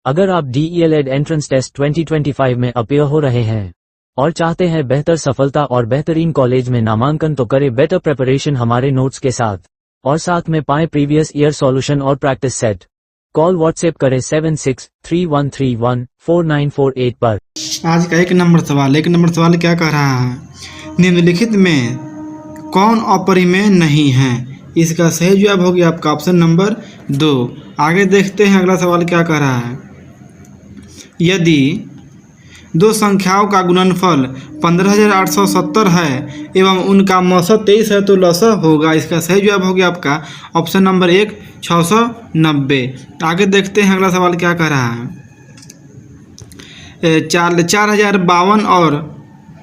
अगर आप DELED entrance test 2025 में अपीयर हो रहे हैं और चाहते हैं बेहतर सफलता और बेहतरीन कॉलेज में नामांकन, तो करें बेटर प्रिपरेशन हमारे नोट्स के साथ और साथ में पाएं प्रीवियस ईयर सॉल्यूशन और प्रैक्टिस सेट। कॉल व्हाट्सएप करें 7631314948 पर। आज का एक नंबर सवाल क्या कह रहा है? निम्नलिखित में कौन अपरिमेय नहीं है? इसका सही जवाब होगी आपका ऑप्शन नंबर 2। आगे देखते हैं अगला सवाल क्या कह रहा है। यदि दो संख्याओं का गुणनफल 15,870 है एवं उनका मौसा 23 है तो लसा होगा। इसका सही जवाब होगा आपका ऑप्शन नंबर 1 690। आगे देखते हैं अगला सवाल क्या कह रहा है। 4052 और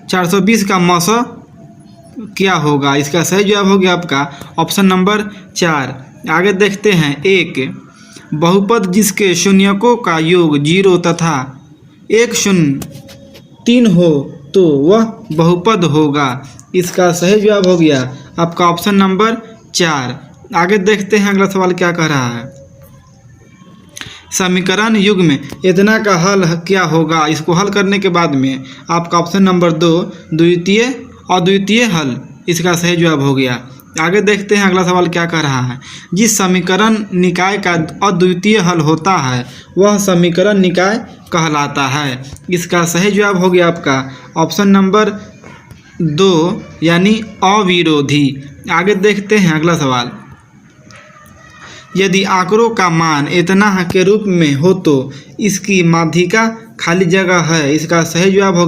420 का मौसा क्या होगा? इसका सही जवाब होगा आपका ऑप्शन नंबर 4। आगे देखते हैं। एक बहुपद जिसके शून्यकों का योग 0 तथा 103 हो तो वह बहुपद होगा। इसका सही जवाब हो गया आपका ऑप्शन नंबर 4। आगे देखते हैं अगला सवाल क्या कह रहा है। समीकरण युग्म में इतना का हल क्या होगा? इसको हल करने के बाद में आपका ऑप्शन नंबर 2 द्वितीय और द्वितीय हल इसका सही जवाब हो गया। आगे देखते हैं अगला सवाल क्या कह रहा है। जिस समीकरण निकाय का अद्वितीय हल होता है वह समीकरण निकाय कहलाता है। इसका सही जवाब हो गया आपका ऑप्शन नंबर 2 यानी अविरोधी। आगे देखते हैं अगला सवाल। यदि आंकड़ों का मान इतना के रूप में हो तो इसकी माध्यिका खाली जगह है। इसका सही जवाब हो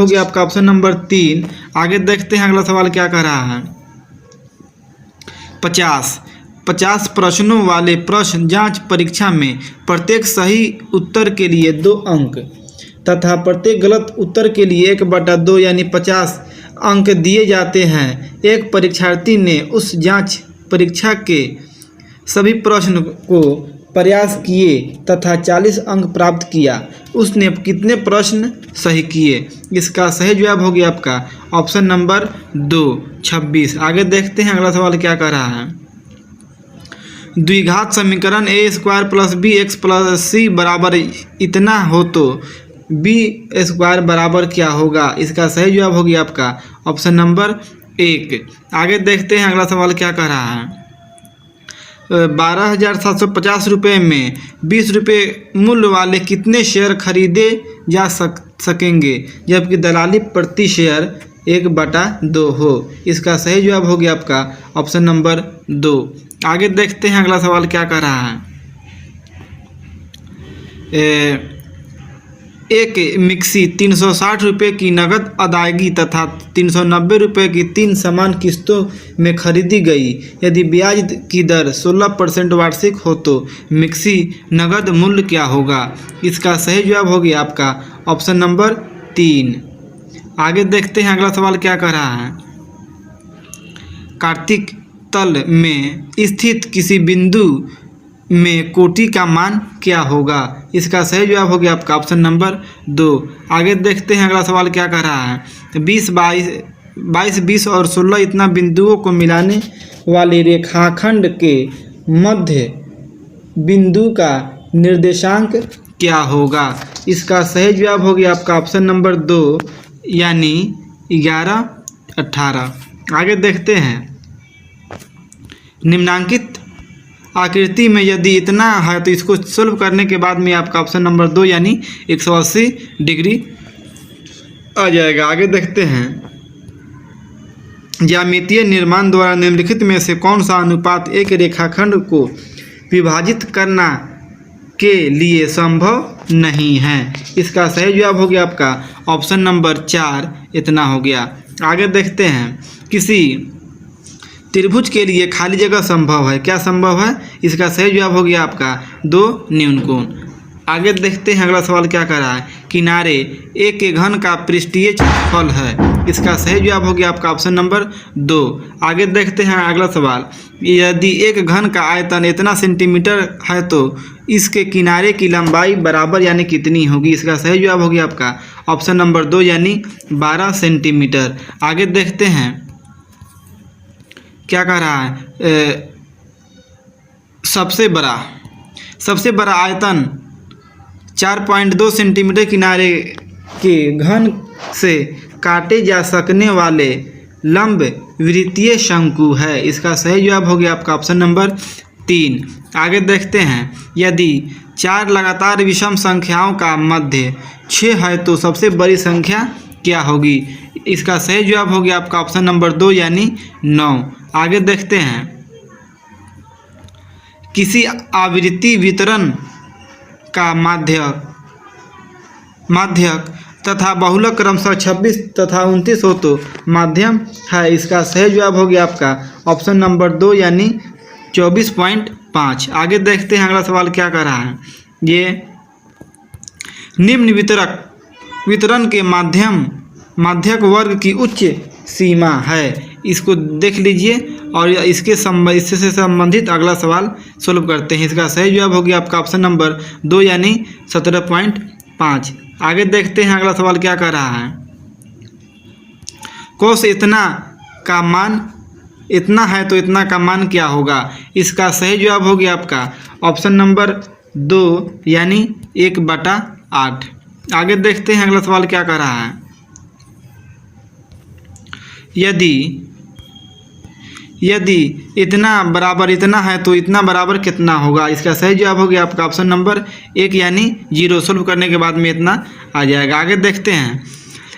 गया आपका ऑप्शन नंबर 3। आगे देखते हैं अगला सवाल क्या कह रहा है। 50 प्रश्नों वाले प्रश्न जांच परीक्षा में प्रत्येक सही उत्तर के लिए 2 अंक तथा प्रत्येक गलत उत्तर के लिए 1/2 यानी 50 अंक दिए जाते हैं। एक परीक्षार्थी ने उस जांच परीक्षा के सभी प्रश्न को प्रयास किए तथा 40 अंक प्राप्त किया। उसने कितने प्रश्न सही किए? इसका सही जवाब हो गया आपका ऑप्शन नंबर 2 26। आगे देखते हैं अगला सवाल क्या कह रहा है। द्विघात समीकरण a² + bx + c बराबर इतना हो तो b² बराबर क्या होगा? इसका सही जवाब हो गया आपका ऑप्शन नंबर 1। आगे देखते हैं अगला सवाल क्या कह रहा है। 12,750 रुपये में 20 रुपये मूल्य वाले कितने शेयर खरीदे जा सकेंगे जबकि दलाली प्रति शेयर 1/2 हो? इसका सही जवाब हो गया आपका ऑप्शन नंबर 2। आगे देखते हैं अगला सवाल क्या कह रहा है। एक मिक्सी 360 रुपये की नकद अदायगी तथा 390 रुपये की 3 समान किस्तों में खरीदी गई। यदि ब्याज की दर 16% वार्षिक हो तो मिक्सी नकद मूल्य क्या होगा? इसका सही जवाब हो गया आपका ऑप्शन नंबर 3। आगे देखते हैं अगला सवाल क्या कह रहा है। कार्तिक तल में स्थित किसी बिंदु में कोटि का मान क्या होगा? इसका सही जवाब हो गया आपका ऑप्शन नंबर 2। आगे देखते हैं अगला सवाल क्या कह रहा है। 22, 20 और 16 इतना बिंदुओं को मिलाने वाले रेखाखंड के मध्य बिंदु का निर्देशांक क्या होगा? इसका सही जवाब हो गया आपका ऑप्शन नंबर 2 यानी 11, 18। आगे देखते हैं। निम्नांकित आकृति में यदि इतना है तो इसको सोल्व करने के बाद में आपका ऑप्शन नंबर 2 यानी 180 डिग्री आ जाएगा। आगे देखते हैं। ज्यामितीय निर्माण द्वारा निम्नलिखित में से कौन सा अनुपात एक रेखाखंड को विभाजित करना के लिए संभव नहीं है? इसका सही जवाब हो गया आपका ऑप्शन नंबर 4 इतना हो गया। आगे देखते हैं। किसी त्रिभुज के लिए खाली जगह संभव है। क्या संभव है? इसका सही जवाब हो गया आपका 2 न्यूनकोण। आगे देखते हैं अगला सवाल क्या कह रहा है। किनारे एक के घन का पृष्ठीय क्षेत्रफल है। इसका सही जवाब हो गया आपका ऑप्शन नंबर 2। आगे देखते हैं अगला सवाल। यदि एक घन का आयतन इतना सेंटीमीटर है तो इसके किनारे की लंबाई बराबर यानी कितनी होगी? इसका सही जवाब हो गया आपका ऑप्शन नंबर 2 यानी 12 सेंटीमीटर। आगे देखते हैं क्या कह रहा है। सबसे बड़ा सबसे बड़ा आयतन 4.2 सेंटीमीटर किनारे के घन से काटे जा सकने वाले लंब वृत्तीय शंकु है। इसका सही जवाब हो गया आपका ऑप्शन नंबर 3। आगे देखते हैं, यदि 4 लगातार विषम संख्याओं का मध्य 6 है तो सबसे बड़ी संख्या क्या होगी? इसका सही जवाब हो गया आपका ऑप्शन नंबर 2 यानी 9। आगे देखते हैं, किसी आवृत्ति वितरण का माध्यक तथा बहुलक क्रमशः 26 तथा 29 हो तो माध्यम है। इसका सही जवाब हो गया आपका ऑप्शन नंबर 2 यानी 24.5। आगे देखते हैं अगला सवाल क्या कर रहा है। ये निम्न वितरण के माध्यक वर्ग की उच्च सीमा है। इसको देख लीजिए और इससे संबंधित अगला सवाल सोल्व करते हैं। इसका सही जवाब हो गया आपका ऑप्शन नंबर 2 यानी 17.5। आगे देखते हैं अगला सवाल क्या कर रहा है। कोस इतना का मान इतना है तो इतना का मान क्या होगा? इसका सही जवाब हो गया आपका ऑप्शन नंबर 2 यानी 1/8। आगे देखते हैं अगला सवाल क्या कर रहा है। यदि इतना बराबर इतना है तो इतना बराबर कितना होगा? इसका सही जवाब हो गया आपका ऑप्शन नंबर 1 यानी 0। सोल्व करने के बाद में इतना आ जाएगा। आगे देखते हैं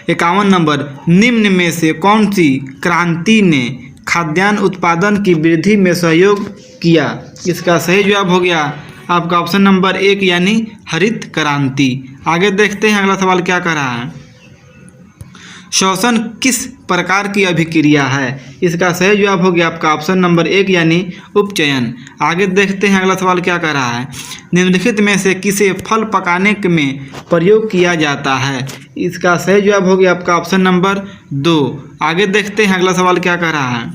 51 नंबर, निम्न में से कौन सी क्रांति ने खाद्यान्न उत्पादन की वृद्धि में सहयोग किया? इसका सही जवाब हो गया आपका ऑप्शन नंबर 1 यानी हरित क्रांति। आगे देखते हैं अगला सवाल क्या कर रहा है। श्वसन किस प्रकार की अभिक्रिया है? इसका सही जवाब हो गया आपका ऑप्शन नंबर 1 यानी उपचयन। आगे देखते हैं अगला सवाल क्या कर रहा है। निम्नलिखित में से किसे फल पकाने में प्रयोग किया जाता है? इसका सही जवाब हो गया आपका ऑप्शन नंबर 2। आगे देखते हैं अगला सवाल क्या कर रहा है।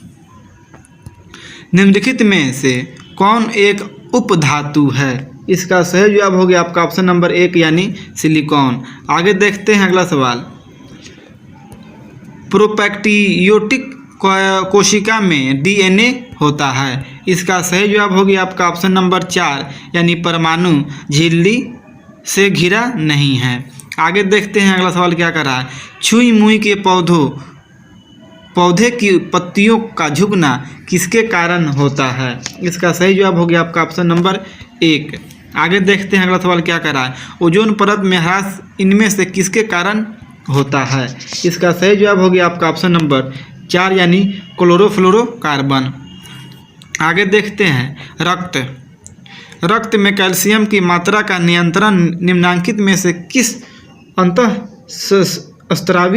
निम्नलिखित में से कौन एक उपधातु है? इसका सही जवाब हो गया आपका ऑप्शन नंबर 1 यानी सिलिकॉन। आगे देखते हैं अगला सवाल। प्रोपैक्टियोटिक कोशिका में डीएनए होता है। इसका सही जवाब हो गया आपका ऑप्शन नंबर 4 यानी परमाणु झिल्ली से घिरा नहीं है। आगे देखते हैं अगला सवाल क्या कर रहा है। छुई मुई के पौधे की पत्तियों का झुकना किसके कारण होता है? इसका सही जवाब हो गया आपका ऑप्शन नंबर 1। आगे देखते हैं अगला सवाल क्या कर रहा है। ओजोन परत में ह्रास इनमें से किसके कारण होता है? इसका सही जवाब हो गया आपका ऑप्शन नंबर 4 यानी क्लोरोफ्लोरोकार्बन। आगे देखते हैं रक्त में कैल्शियम की मात्रा का नियंत्रण निम्नलिखित में से किस अंतःस्रावी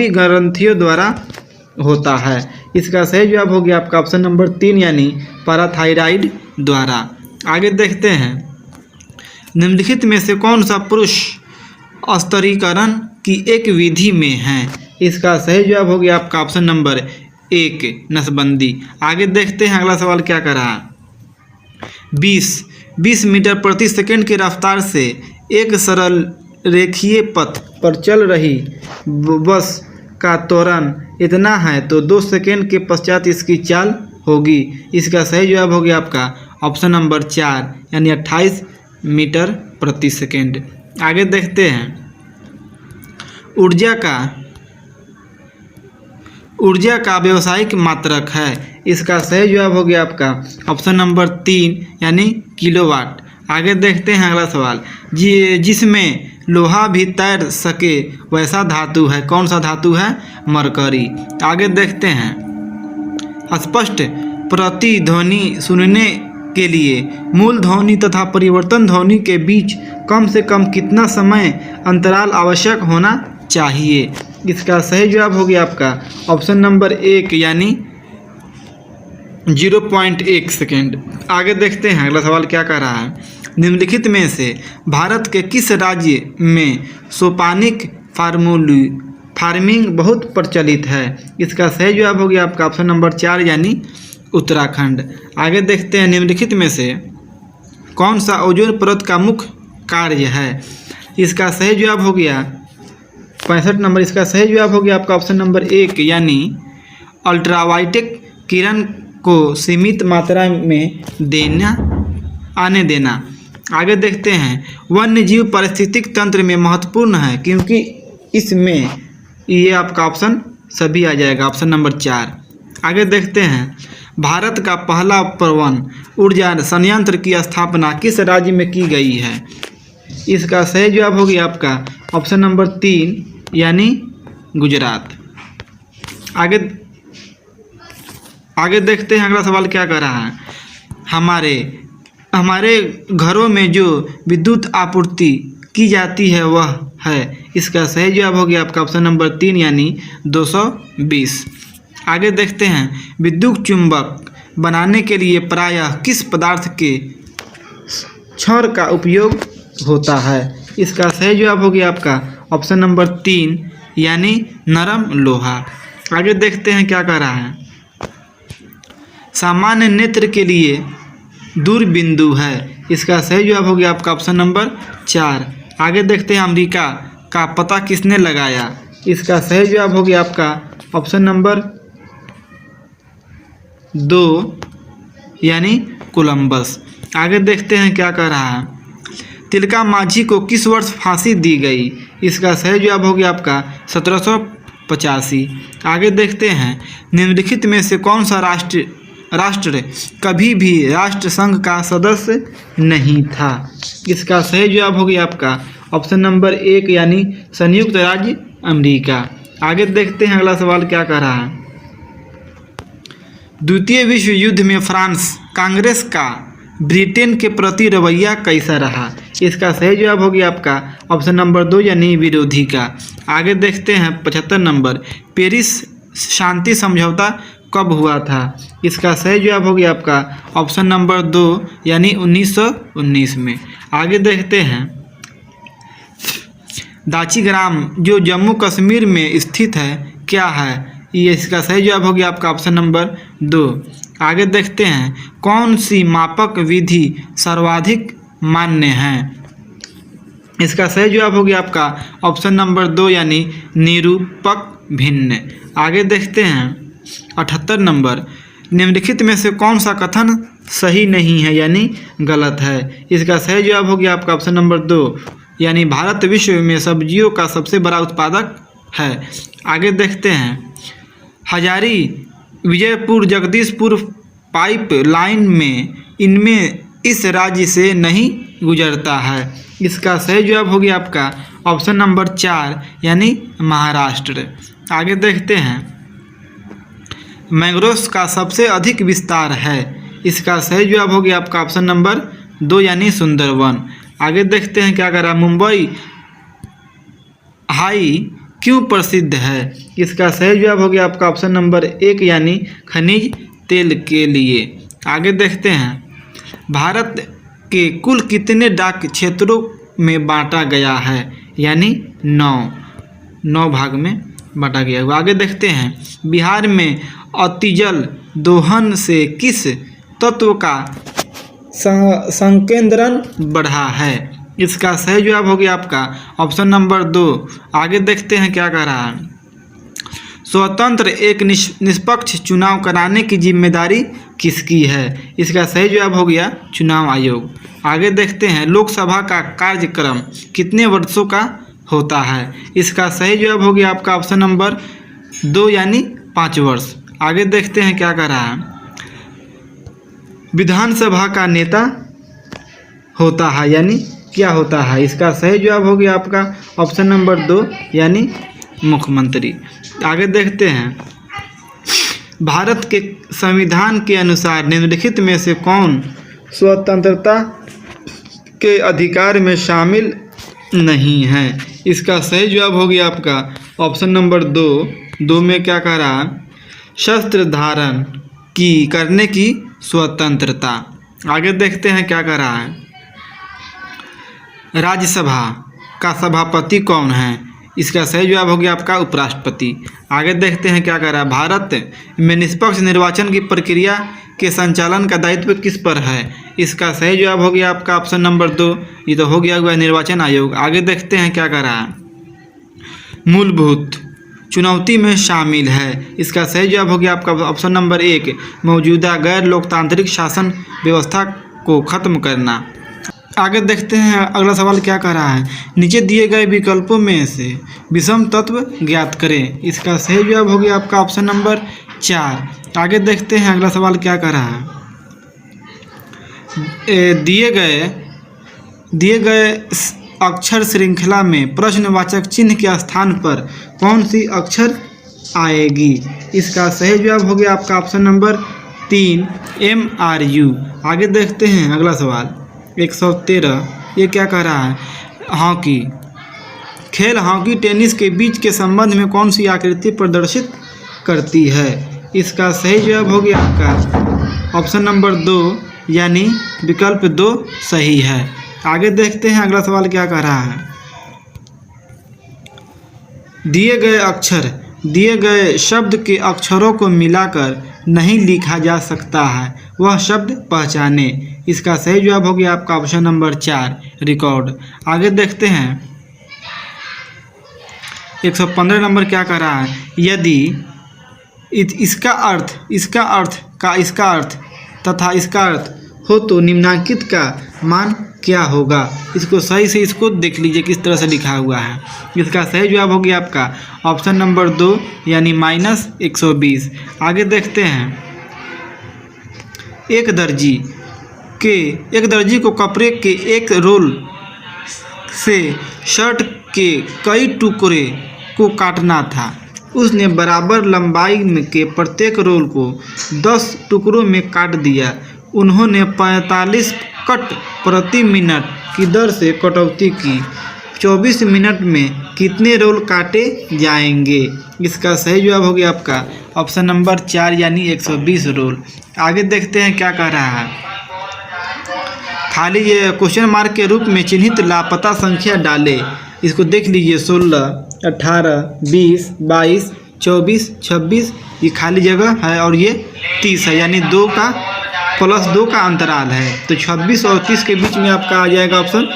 ग्रंथियों द्वारा होता है? इसका सही जवाब हो गया आपका ऑप्शन नंबर 3 यानी पैराथायराइड द्वारा। आगे देखते हैं, निम्नलिखित में से कौन सा पुरुष स्तरीकरण की एक विधि में है? इसका सही जवाब हो गया आपका ऑप्शन नंबर 1 नसबंदी। आगे देखते हैं अगला सवाल क्या कर रहा है। 20 मीटर प्रति सेकंड की रफ्तार से एक सरल रेखीय पथ पर चल रही बस का त्वरण इतना है तो 2 सेकंड के पश्चात इसकी चाल होगी। इसका सही जवाब हो गया आपका ऑप्शन नंबर 4 यानी 28 मीटर प्रति सेकंड। आगे देखते हैं, ऊर्जा का व्यावसायिक मात्रक है। इसका सही जवाब हो गया आपका ऑप्शन नंबर 3 यानी किलोवाट। आगे देखते हैं अगला सवाल। जिसमें लोहा भी तैर सके वैसा धातु है। कौन सा धातु है? मरकरी। आगे देखते हैं, स्पष्ट प्रतिध्वनि सुनने के लिए मूल ध्वनि तथा परिवर्तन ध्वनि के बीच कम से कम कितना समय अंतराल आवश्यक होना चाहिए? इसका सही जवाब हो गया आपका ऑप्शन नंबर 1 यानी 0.1 सेकेंड। आगे देखते हैं अगला सवाल क्या कह रहा है। निम्नलिखित में से भारत के किस राज्य में सोपानिक फार्मिंग बहुत प्रचलित है? इसका सही जवाब हो गया आपका ऑप्शन नंबर 4 यानी उत्तराखंड। आगे देखते हैं, निम्नलिखित में से कौन सा ओजोन परत का मुख्य कार्य है? इसका सही जवाब हो गया 65 नंबर। इसका सही जवाब हो गया आपका ऑप्शन नंबर 1 यानी अल्ट्रावायलेट किरण को सीमित मात्रा में आने देना। आगे देखते हैं, वन्य जीव पारिस्थितिक तंत्र में महत्वपूर्ण है क्योंकि इसमें, ये आपका ऑप्शन सभी आ जाएगा, ऑप्शन नंबर 4। आगे देखते हैं, भारत का पहला परमाणु ऊर्जा संयंत्र की स्थापना किस राज्य में की गई है? इसका सही जवाब होगी आपका ऑप्शन नंबर 3 यानी गुजरात। आगे देखते हैं अगला सवाल क्या कर रहा है। हमारे घरों में जो विद्युत आपूर्ति की जाती है वह है, इसका सही जवाब हो गया आपका ऑप्शन नंबर 3 यानी 220। आगे देखते हैं, विद्युत चुंबक बनाने के लिए प्रायः किस पदार्थ के छड़ का उपयोग होता है? इसका सही जवाब हो गया आपका ऑप्शन नंबर 3 यानी नरम लोहा। आगे देखते हैं क्या कह रहा है। सामान्य नेत्र के लिए दूरबिंदु है, इसका सही जवाब हो गया आपका ऑप्शन नंबर 4। आगे देखते हैं, अमेरिका का पता किसने लगाया? इसका सही जवाब हो गया आपका ऑप्शन नंबर 2 यानी कोलंबस। आगे देखते हैं क्या कह रहा है। तिलका मांझी को किस वर्ष फांसी दी गई? इसका सही जवाब हो गया आपका 1785। आगे देखते हैं, निम्नलिखित में से कौन सा राष्ट्र कभी भी राष्ट्र संघ का सदस्य नहीं था? इसका सही जवाब हो गया आपका ऑप्शन नंबर 1 यानी संयुक्त राज्य अमेरिका। आगे देखते हैं अगला सवाल क्या कह रहा है। द्वितीय विश्व युद्ध में फ्रांस कांग्रेस का ब्रिटेन के प्रति रवैया कैसा रहा? इसका सही जवाब हो गया आपका ऑप्शन नंबर 2 यानी विरोधी का। आगे देखते हैं 75 नंबर, पेरिस शांति समझौता कब हुआ था? इसका सही जवाब हो गया आपका ऑप्शन नंबर 2 यानी 1919 में। आगे देखते हैं, दाची ग्राम जो जम्मू कश्मीर में स्थित है क्या है? ये इसका सही जवाब हो गया आपका ऑप्शन नंबर 2। आगे देखते हैं, कौन सी मापक विधि सर्वाधिक मान्य है? इसका सही जवाब हो गया आपका ऑप्शन नंबर 2 यानी निरूपक भिन्न। आगे देखते हैं 78 नंबर, निम्नलिखित में से कौन सा कथन सही नहीं है यानी गलत है? इसका सही जवाब हो गया आपका ऑप्शन नंबर 2 यानी भारत विश्व में सब्जियों का सबसे बड़ा उत्पादक है। आगे देखते हैं, हजारी विजयपुर जगदीशपुर पाइप लाइन में इनमें इस राज्य से नहीं गुजरता है? इसका सही जवाब हो गया आपका ऑप्शन नंबर 4 यानी महाराष्ट्र। आगे देखते हैं, मैंग्रोव्स का सबसे अधिक विस्तार है, इसका सही जवाब हो गया आपका ऑप्शन नंबर 2 यानी सुंदरवन। आगे देखते हैं क्या कर रहा है, मुंबई हाई क्यों प्रसिद्ध है? इसका सही जवाब हो गया आपका ऑप्शन नंबर 1 यानी खनिज तेल के लिए। आगे देखते हैं, भारत के कुल कितने डाक क्षेत्रों में बांटा गया है? यानी 9 भाग में बांटा गया हुआ। आगे देखते हैं, बिहार में अतिजल दोहन से किस तत्व का संकेंद्रण बढ़ा है? इसका सही जवाब हो गया आपका ऑप्शन नंबर 2। आगे देखते हैं क्या कह रहा है, स्वतंत्र एक निष्पक्ष चुनाव कराने की जिम्मेदारी किसकी है? इसका सही जवाब हो गया चुनाव आयोग। आगे देखते हैं, लोकसभा का कार्यक्रम कितने वर्षों का होता है? इसका सही जवाब हो गया आपका ऑप्शन नंबर 2 यानी 5 वर्ष। आगे देखते हैं क्या कह रहा है, विधानसभा का नेता होता है यानी क्या होता है? इसका सही जवाब हो गया आपका ऑप्शन नंबर 2 यानी मुख्यमंत्री। आगे देखते हैं, भारत के संविधान के अनुसार निम्नलिखित में से कौन स्वतंत्रता के अधिकार में शामिल नहीं है? इसका सही जवाब हो गया आपका ऑप्शन नंबर 2 में क्या कह रहा है, शस्त्र धारण करने की स्वतंत्रता। आगे देखते हैं क्या कह रहा है, राज्यसभा का सभापति कौन है? इसका सही जवाब हो गया आपका उपराष्ट्रपति। आगे देखते हैं क्या कह रहा है, भारत में निष्पक्ष निर्वाचन की प्रक्रिया के संचालन का दायित्व किस पर है? इसका सही जवाब हो गया आपका ऑप्शन नंबर 2, ये तो हो गया हुआ निर्वाचन आयोग। आगे देखते हैं क्या कह रहा है, मूलभूत चुनौती में शामिल है। इसका सही जवाब हो गया आपका ऑप्शन नंबर 1, मौजूदा गैर लोकतांत्रिक शासन व्यवस्था को खत्म करना। आगे देखते हैं अगला सवाल क्या कह रहा है। नीचे दिए गए विकल्पों में से विषम तत्व ज्ञात करें। इसका सही जवाब हो गया आपका ऑप्शन नंबर 4। आगे देखते हैं अगला सवाल क्या कह रहा है। दिए गए अक्षर श्रृंखला में प्रश्नवाचक चिन्ह के स्थान पर कौन सी अक्षर आएगी। इसका सही जवाब हो गया आपका ऑप्शन नंबर 3 MRU। आगे देखते हैं अगला सवाल 113। ये क्या कह रहा है। हॉकी खेल हॉकी टेनिस के बीच के संबंध में कौन सी आकृति प्रदर्शित करती है। इसका सही जवाब हो गया आपका ऑप्शन नंबर 2 यानी विकल्प 2 सही है। आगे देखते हैं अगला सवाल क्या कह रहा है। दिए गए शब्द के अक्षरों को मिलाकर नहीं लिखा जा सकता है, वह शब्द पहचाने। इसका सही जवाब हो गया आपका ऑप्शन नंबर 4 रिकॉर्ड। आगे देखते हैं 115 नंबर क्या कह रहा है। यदि इसका अर्थ तथा इसका अर्थ हो तो निम्नलिखित का मान क्या होगा। इसको सही से इसको देख लीजिए किस तरह से लिखा हुआ है। इसका सही जवाब हो गया आपका ऑप्शन नंबर 2 यानी -120। आगे देखते हैं एक दर्जी को कपड़े के एक रोल से शर्ट के कई टुकड़े को काटना था। उसने बराबर लंबाई के प्रत्येक रोल को 10 टुकड़ों में काट दिया। उन्होंने 45 कट प्रति मिनट की दर से कटौती की। 24 मिनट में कितने रोल काटे जाएंगे। इसका सही जवाब हो गया आपका ऑप्शन नंबर 4 यानी 120 रोल। आगे देखते हैं क्या कह रहा है। खाली ये क्वेश्चन मार्क के रूप में चिन्हित लापता संख्या डाले। इसको देख लीजिए 16, 18, 20, 22, 24, 26 ये खाली जगह है और ये 30 है यानी 2 का +2 का अंतराल है। तो 26 और 30 के बीच में आपका आ जाएगा ऑप्शन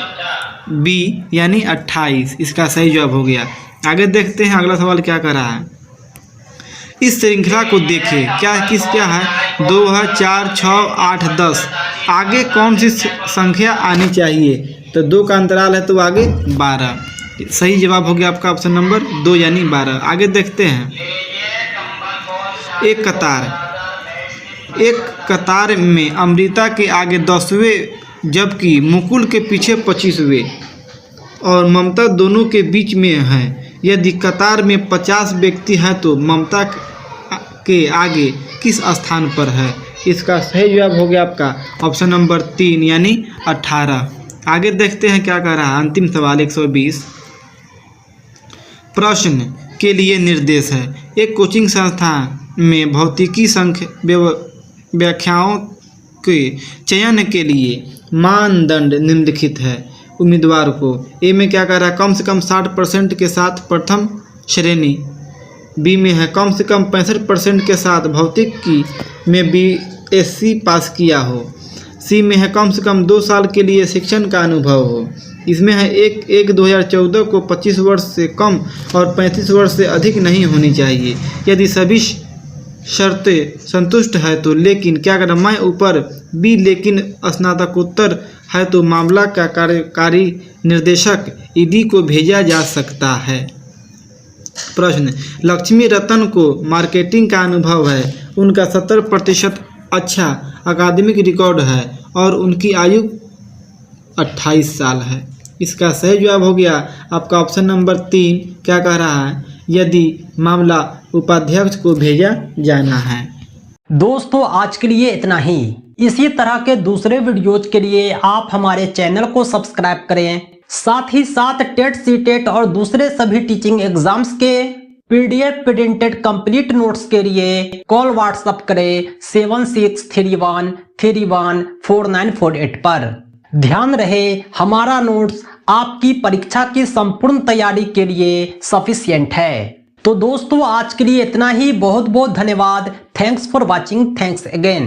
बी यानी 28। इसका सही जवाब हो गया। आगे देखते हैं अगला सवाल क्या कर रहा है। इस श्रृंखला को देखें क्या है 2 है 4, 6, 8, 10। आगे कौन सी संख्या आनी चाहिए। तो 2 का अंतराल है तो आगे 12। सही जवाब हो गया आपका ऑप्शन नंबर 2 यानी 12। आगे देखते हैं एक कतार में अमृता के आगे 10वें जबकि मुकुल के पीछे 25वें और ममता दोनों के बीच में है। यदि कतार में 50 व्यक्ति हैं तो ममता के आगे किस स्थान पर है। इसका सही जवाब हो गया आपका ऑप्शन नंबर 3 यानी 18। आगे देखते हैं क्या कह रहा है। अंतिम सवाल 120 प्रश्न के लिए निर्देश है। एक कोचिंग संस्थान में भौतिकी व्याख्याओं के चयन के लिए मानदंड निम्नलिखित है। उम्मीदवार को ए में क्या कह रहा है कम से कम 60% के साथ प्रथम श्रेणी। बी में है कम से कम 65% के साथ भौतिकी में BSc पास किया हो। सी में है कम से कम 2 साल के लिए शिक्षण का अनुभव हो। इसमें है 2014 को 25 वर्ष से कम और 35 वर्ष से अधिक नहीं होनी चाहिए। यदि सभी शर्तें संतुष्ट है तो लेकिन क्या करना मैं ऊपर बी लेकिन स्नातकोत्तर है तो मामला का कार्यकारी निर्देशक ईडी को भेजा जा सकता है। प्रश्न लक्ष्मी रतन को मार्केटिंग का अनुभव है। उनका 70% अच्छा अकादमिक रिकॉर्ड है और उनकी आयु 28 साल है। इसका सही जवाब हो गया आपका ऑप्शन नंबर 3 क्या कह रहा है यदि मामला उपाध्यक्ष को भेजा जाना है। दोस्तों आज के लिए इतना ही। इसी तरह के दूसरे वीडियोज के लिए आप हमारे चैनल को सब्सक्राइब करें। साथ ही साथ टेट सीटेट और दूसरे सभी टीचिंग एग्जाम्स के PDF प्रिंटेड कंप्लीट नोट्स के लिए कॉल व्हाट्सएप करें 7631314948 पर। ध्यान रहे हमारा नोट्स आपकी परीक्षा की संपूर्ण तैयारी के लिए सफिशिएंट है। तो दोस्तों आज के लिए इतना ही। बहुत बहुत धन्यवाद। Thanks for watching. Thanks again.